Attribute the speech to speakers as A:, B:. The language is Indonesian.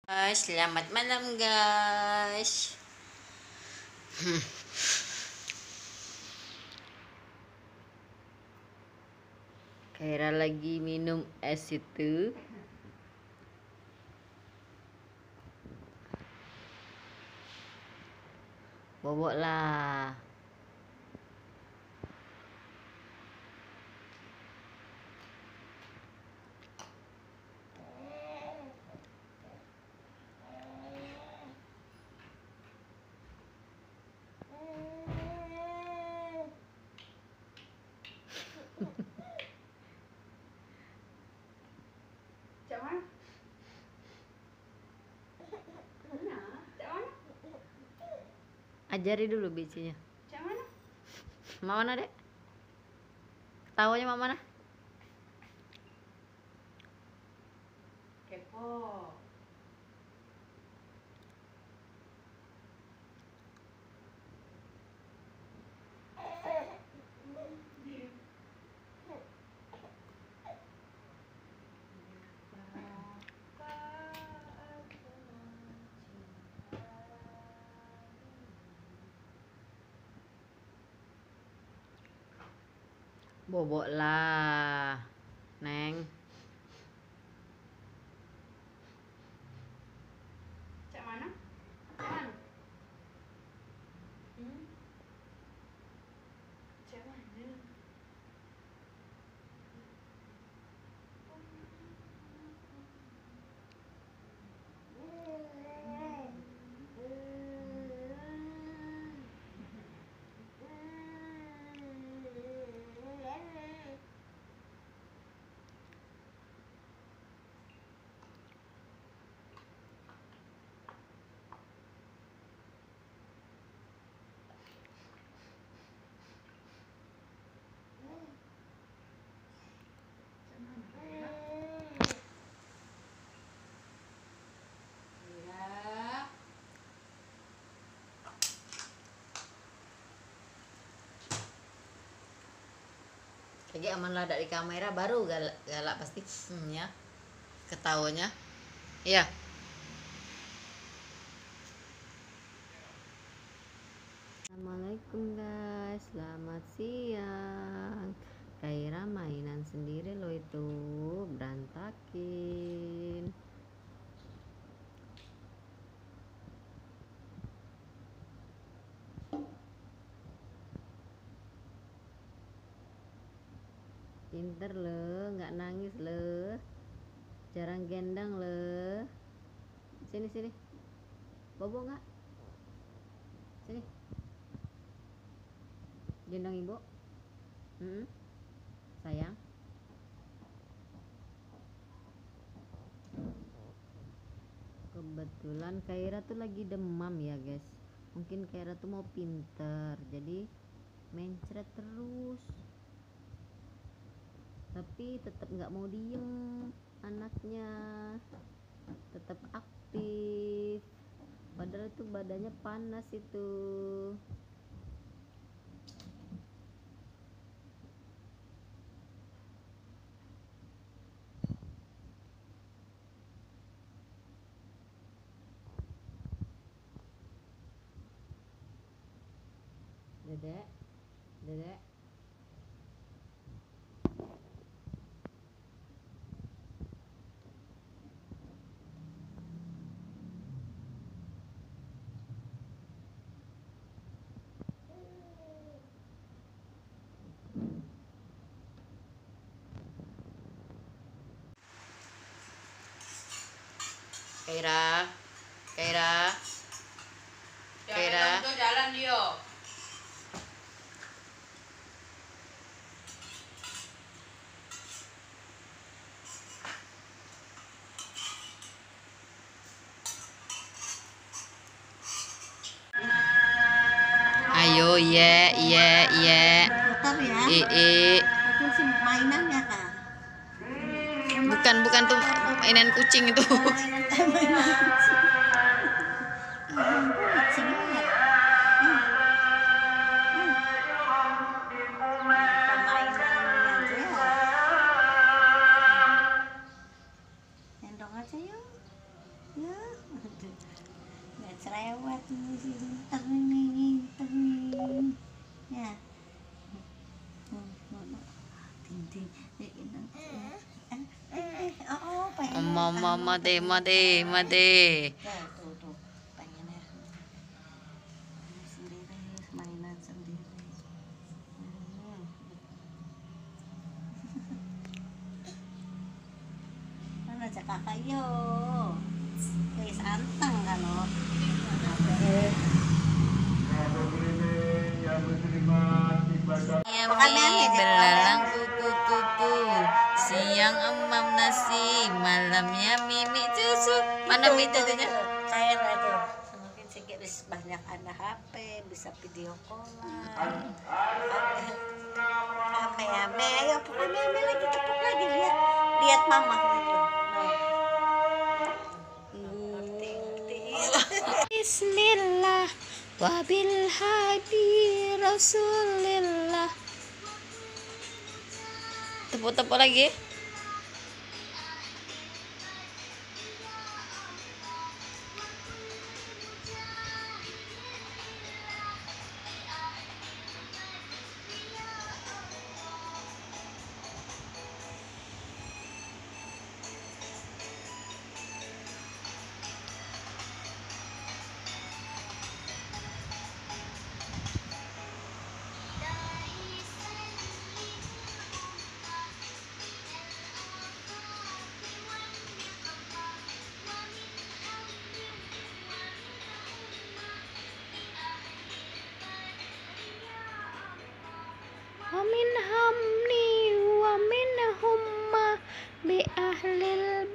A: Guys, selamat malam guys. Kaira lagi minum es itu. Bobok lah. Ajari dulu bijinya. Mama mana, Dek? Ketawanya mama mana?
B: Kepo.
A: Bobok lah, Neng.
B: Cak mana? Cak mana? Cak mana?
A: Lagi aman lah dari kamera baru galak, galak pasti ya ketawanya. Iya. Assalamualaikum guys, selamat siang. Kaira mainan sendiri loh itu, berantakin. Pinter le, nggak nangis le, jarang gendang le. Sini sini, bobo nggak? Sini, gendang ibu. Sayang. Kebetulan Kaira tuh lagi demam ya guys. Mungkin Kaira tuh mau pinter, jadi mencret terus. Tapi tetap nggak mau diem anaknya, tetap aktif. Padahal itu badannya panas itu. Dedek, dedek. Kaira, Kaira, Kaira.
B: Jalan dia.
A: Ayo, iya, iya, iya.
C: Putar ya. Itu sih mainannya kan.
A: Bukan tuh mainan kucing itu.
C: Mainan kucing. Kucingnya. Permainannya aja ya. Gendong aja yuk. Ya. Nggak cerewet nih, pinter nih. Ya. Ting. Oh, pengen.
D: Made.
C: Tuh. Pengennya sendiri, mainan sendiri. Mana cak kakak yo? Guys, anteng kan lo.
D: Yami belalang kuku. Siang emam nasi, malamnya mimi susu. Mana mie tentunya?
C: Kayak itu. Semakin sedikit banyak ada HP, bisa video callan. Ame, ayo pokoknya ame lagi tepuk lagi lihat mama gitu. Ngerti.
D: Bismillah wabil hadi Rasulillah. Tepuk-tepuk lagi. Wa min hamni wa min humma bi ahlil